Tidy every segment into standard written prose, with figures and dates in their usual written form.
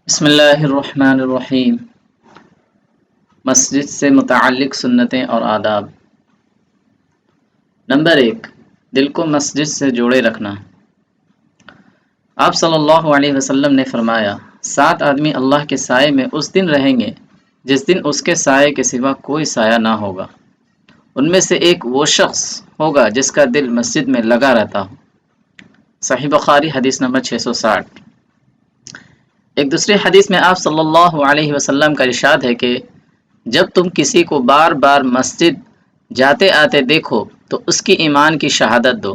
بسم اللہ الرحمن الرحیم۔ مسجد سے متعلق سنتیں اور آداب۔ نمبر 1، دل کو مسجد سے جوڑے رکھنا۔ آپ صلی اللہ علیہ وسلم نے فرمایا، 7 آدمی اللہ کے سائے میں اس دن رہیں گے جس دن اس کے سائے کے سوا کوئی سایہ نہ ہوگا۔ ان میں سے ایک وہ شخص ہوگا جس کا دل مسجد میں لگا رہتا ہو۔ صحیح بخاری حدیث نمبر 660۔ ایک دوسری حدیث میں آپ صلی اللہ علیہ وسلم کا ارشاد ہے کہ جب تم کسی کو بار بار مسجد جاتے آتے دیکھو تو اس کی ایمان کی شہادت دو،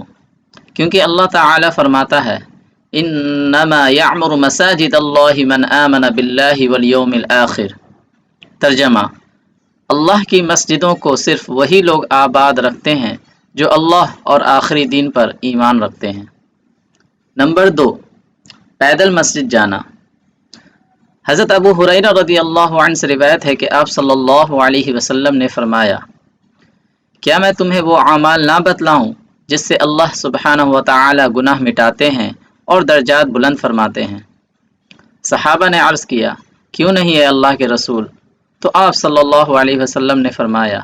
کیونکہ اللہ تعالی فرماتا ہے انما یعمر مساجد اللہ من آمن باللہ والیوم الآخر۔ ترجمہ: اللہ کی مسجدوں کو صرف وہی لوگ آباد رکھتے ہیں جو اللہ اور آخری دن پر ایمان رکھتے ہیں۔ نمبر 2، پیدل مسجد جانا۔ حضرت ابو ہریرہ رضی اللہ عنہ سے روایت ہے کہ آپ صلی اللہ علیہ وسلم نے فرمایا، کیا میں تمہیں وہ اعمال نہ بتلاؤں جس سے اللہ سبحانہ و تعالی گناہ مٹاتے ہیں اور درجات بلند فرماتے ہیں؟ صحابہ نے عرض کیا، کیوں نہیں اے اللہ کے رسول؟ تو آپ صلی اللہ علیہ وسلم نے فرمایا،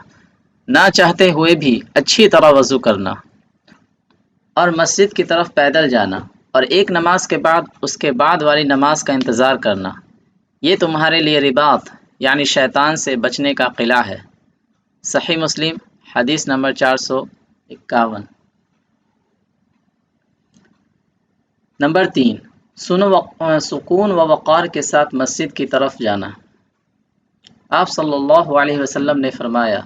نہ چاہتے ہوئے بھی اچھی طرح وضو کرنا اور مسجد کی طرف پیدل جانا اور ایک نماز کے بعد اس کے بعد والی نماز کا انتظار کرنا، یہ تمہارے لیے رباط یعنی شیطان سے بچنے کا قلعہ ہے۔ صحیح مسلم حدیث نمبر 451۔ نمبر 3، سکون و وقار کے ساتھ مسجد کی طرف جانا۔ آپ صلی اللہ علیہ وسلم نے فرمایا،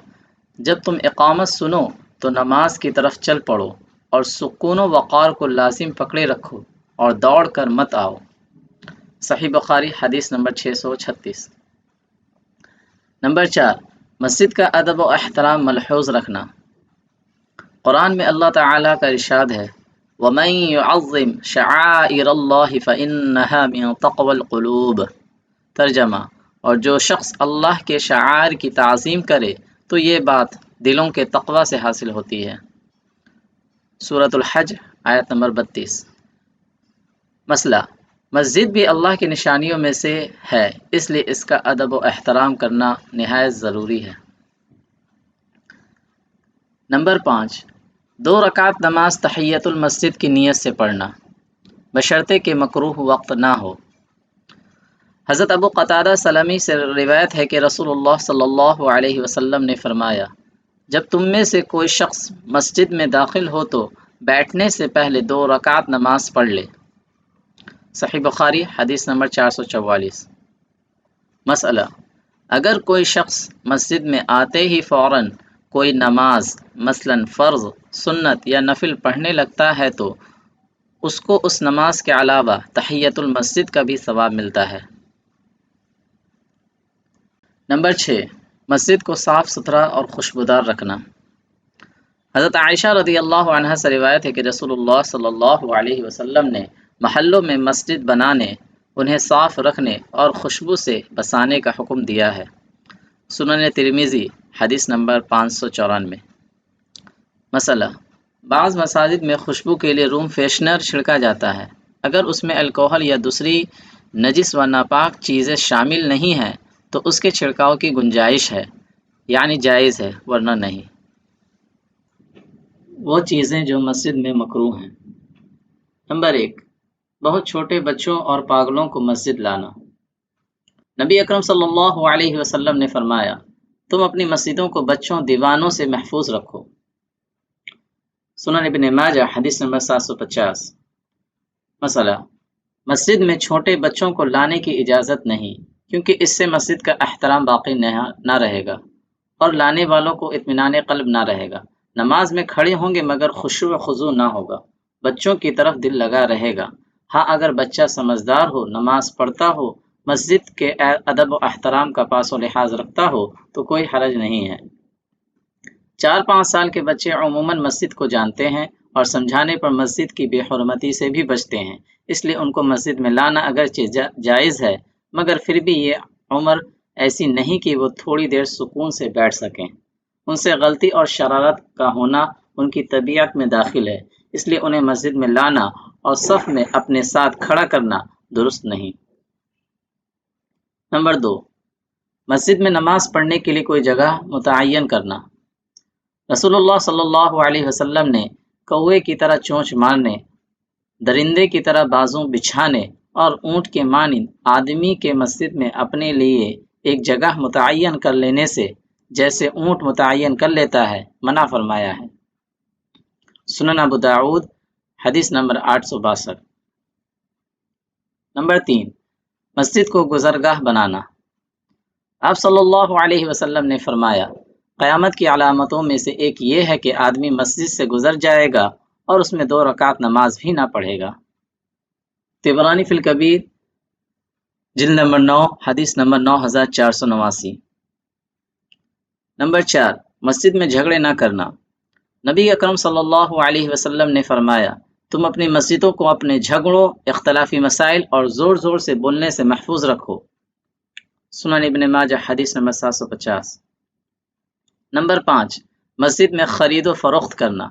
جب تم اقامت سنو تو نماز کی طرف چل پڑو اور سکون و وقار کو لازم پکڑے رکھو اور دوڑ کر مت آؤ۔ صحیح بخاری حدیث نمبر 636۔ نمبر 4، مسجد کا ادب و احترام ملحوظ رکھنا۔ قرآن میں اللہ تعالیٰ کا ارشاد ہے، وَمَن يُعَظِّمْ شَعَائِرَ اللَّهِ فَإِنَّهَا مِن تَقْوَى الْقُلُوبِ۔ ترجمہ: اور جو شخص اللہ کے شعائر کی تعظیم کرے تو یہ بات دلوں کے تقوی سے حاصل ہوتی ہے۔ سورۃ الحج آیت نمبر 32۔ مسئلہ: مسجد بھی اللہ کی نشانیوں میں سے ہے، اس لیے اس کا ادب و احترام کرنا نہایت ضروری ہے۔ نمبر 5، 2 رکعت نماز تحیۃ المسجد کی نیت سے پڑھنا، بشرطے کہ مکروہ وقت نہ ہو۔ حضرت ابو قتادہ سلمی سے روایت ہے کہ رسول اللہ صلی اللہ علیہ وسلم نے فرمایا، جب تم میں سے کوئی شخص مسجد میں داخل ہو تو بیٹھنے سے پہلے 2 رکعت نماز پڑھ لے۔ صحیح بخاری حدیث نمبر 444۔ مسئلہ: اگر کوئی شخص مسجد میں آتے ہی فوراً کوئی نماز مثلاً فرض، سنت یا نفل پڑھنے لگتا ہے تو اس کو اس نماز کے علاوہ تحیۃ المسجد کا بھی ثواب ملتا ہے۔ نمبر 6، مسجد کو صاف ستھرا اور خوشبودار رکھنا۔ حضرت عائشہ رضی اللہ عنہا سے روایت ہے کہ رسول اللہ صلی اللہ علیہ وسلم نے محلوں میں مسجد بنانے، انہیں صاف رکھنے اور خوشبو سے بسانے کا حکم دیا ہے۔ سنن ترمذی حدیث نمبر 594۔ مسئلہ: بعض مساجد میں خوشبو کے لیے روم فریشنر چھڑکا جاتا ہے، اگر اس میں الکوہل یا دوسری نجس و ناپاک چیزیں شامل نہیں ہیں تو اس کے چھڑکاؤ کی گنجائش ہے، یعنی جائز ہے، ورنہ نہیں۔ وہ چیزیں جو مسجد میں مکروہ ہیں۔ نمبر 1، بہت چھوٹے بچوں اور پاگلوں کو مسجد لانا۔ نبی اکرم صلی اللہ علیہ وسلم نے فرمایا، تم اپنی مسجدوں کو بچوں دیوانوں سے محفوظ رکھو۔ سنن ابن ماجہ حدیث نمبر 750۔ مسئلہ: مسجد میں چھوٹے بچوں کو لانے کی اجازت نہیں، کیونکہ اس سے مسجد کا احترام باقی نہ رہے گا اور لانے والوں کو اطمینان قلب نہ رہے گا۔ نماز میں کھڑے ہوں گے مگر خشوع و خضوع نہ ہوگا، بچوں کی طرف دل لگا رہے گا۔ ہاں اگر بچہ سمجھدار ہو، نماز پڑھتا ہو، مسجد کے ادب و احترام کا پاس و لحاظ رکھتا ہو تو کوئی حرج نہیں ہے۔ 4-5 سال کے بچے عموماً مسجد کو جانتے ہیں اور سمجھانے پر مسجد کی بے حرمتی سے بھی بچتے ہیں، اس لیے ان کو مسجد میں لانا اگرچہ جائز ہے مگر پھر بھی یہ عمر ایسی نہیں کہ وہ تھوڑی دیر سکون سے بیٹھ سکیں۔ ان سے غلطی اور شرارت کا ہونا ان کی طبیعت میں داخل ہے، اس لیے انہیں مسجد میں لانا اور صف میں اپنے ساتھ کھڑا کرنا درست نہیں۔ نمبر 2، مسجد میں نماز پڑھنے کے لیے کوئی جگہ متعین کرنا۔ رسول اللہ صلی اللہ علیہ وسلم نے کوے کی طرح چونچ مارنے، درندے کی طرح بازوں بچھانے اور اونٹ کے مانند آدمی کے مسجد میں اپنے لیے ایک جگہ متعین کر لینے سے جیسے اونٹ متعین کر لیتا ہے منع فرمایا ہے۔ سنن ابو داؤد حدیث نمبر 862۔ نمبر 3، مسجد کو گزرگاہ بنانا۔ آپ صلی اللہ علیہ وسلم نے فرمایا، قیامت کی علامتوں میں سے ایک یہ ہے کہ آدمی مسجد سے گزر جائے گا اور اس میں 2 رکعت نماز بھی نہ پڑھے گا۔ طبرانی فی الکبیر جلد نمبر 9 حدیث نمبر 9489۔ نمبر 4، مسجد میں جھگڑے نہ کرنا۔ نبی اکرم صلی اللہ علیہ وسلم نے فرمایا، تم اپنی مسجدوں کو اپنے جھگڑوں، اختلافی مسائل اور زور زور سے بولنے سے محفوظ رکھو۔ سنن ابن ماجہ حدیث نمبر 750۔ نمبر 5، مسجد میں خرید و فروخت کرنا۔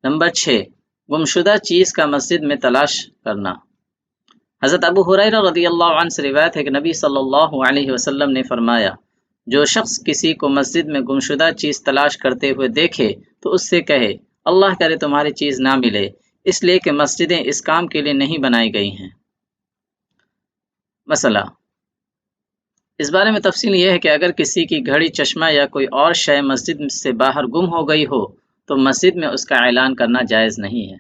نمبر 6، گمشدہ چیز کا مسجد میں تلاش کرنا۔ حضرت ابو ہریرہ رضی اللہ عنہ سے روایت ہے کہ نبی صلی اللہ علیہ وسلم نے فرمایا، جو شخص کسی کو مسجد میں گمشدہ چیز تلاش کرتے ہوئے دیکھے تو اس سے کہے، اللہ کرے تمہاری چیز نہ ملے، اس لیے کہ مسجدیں اس کام کے لیے نہیں بنائی گئی ہیں۔ مسئلہ، اس بارے میں تفصیل یہ ہے کہ اگر کسی کی گھڑی، چشمہ یا کوئی اور شے مسجد سے باہر گم ہو گئی ہو تو مسجد میں اس کا اعلان کرنا جائز نہیں ہے،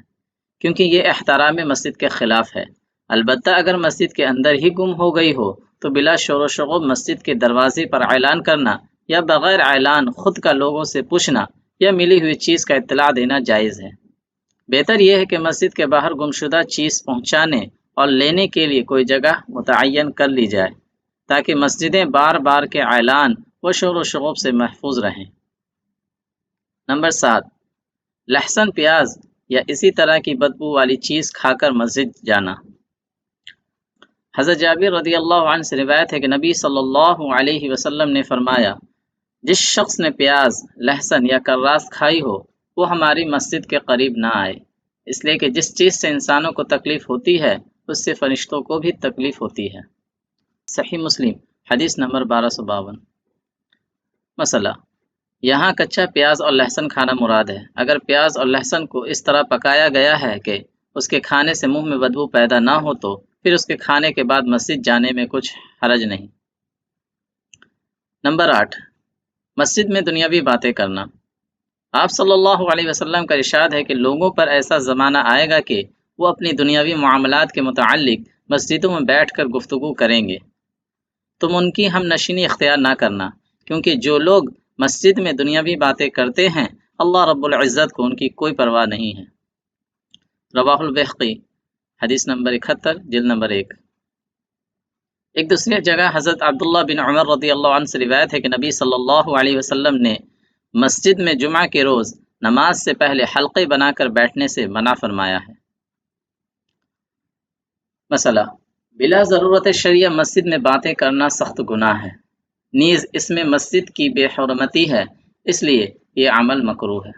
کیونکہ یہ احترام مسجد کے خلاف ہے۔ البتہ اگر مسجد کے اندر ہی گم ہو گئی ہو تو بلا شور و شغب مسجد کے دروازے پر اعلان کرنا یا بغیر اعلان خود کا لوگوں سے پوچھنا یا ملی ہوئی چیز کا اطلاع دینا جائز ہے۔ بہتر یہ ہے کہ مسجد کے باہر گمشدہ چیز پہنچانے اور لینے کے لیے کوئی جگہ متعین کر لی جائے تاکہ مسجدیں بار بار کے اعلان و شور و شغب سے محفوظ رہیں۔ نمبر 7، لہسن، پیاز یا اسی طرح کی بدبو والی چیز کھا کر مسجد جانا۔ حضرت جابر رضی اللہ عنہ سے روایت ہے کہ نبی صلی اللہ علیہ وسلم نے فرمایا، جس شخص نے پیاز، لہسن یا کراس کھائی ہو وہ ہماری مسجد کے قریب نہ آئے، اس لیے کہ جس چیز سے انسانوں کو تکلیف ہوتی ہے اس سے فرشتوں کو بھی تکلیف ہوتی ہے۔ صحیح مسلم حدیث نمبر 1252۔ مسئلہ، یہاں کچا پیاز اور لہسن کھانا مراد ہے۔ اگر پیاز اور لہسن کو اس طرح پکایا گیا ہے کہ اس کے کھانے سے منہ میں بدبو پیدا نہ ہو تو پھر اس کے کھانے کے بعد مسجد جانے میں کچھ حرج نہیں۔ نمبر 8، مسجد میں دنیاوی باتیں کرنا۔ آپ صلی اللہ علیہ وسلم کا ارشاد ہے کہ لوگوں پر ایسا زمانہ آئے گا کہ وہ اپنی دنیاوی معاملات کے متعلق مسجدوں میں بیٹھ کر گفتگو کریں گے۔ تم ان کی ہم نشینی اختیار نہ کرنا، کیونکہ جو لوگ مسجد میں دنیاوی باتیں کرتے ہیں اللہ رب العزت کو ان کی کوئی پرواہ نہیں ہے۔ رواہ البیہقی حدیث نمبر 71 جلد نمبر 1۔ ایک دوسری جگہ حضرت عبداللہ بن عمر رضی اللہ عنہ سے روایت ہے کہ نبی صلی اللہ علیہ وسلم نے مسجد میں جمعہ کے روز نماز سے پہلے حلقے بنا کر بیٹھنے سے منع فرمایا ہے۔ مسئلہ، بلا ضرورت شرعیہ مسجد میں باتیں کرنا سخت گناہ ہے، نیز اس میں مسجد کی بے حرمتی ہے، اس لیے یہ عمل مکروہ ہے۔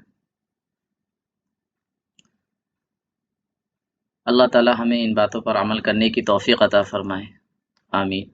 اللہ تعالی ہمیں ان باتوں پر عمل کرنے کی توفیق عطا فرمائے، آمین۔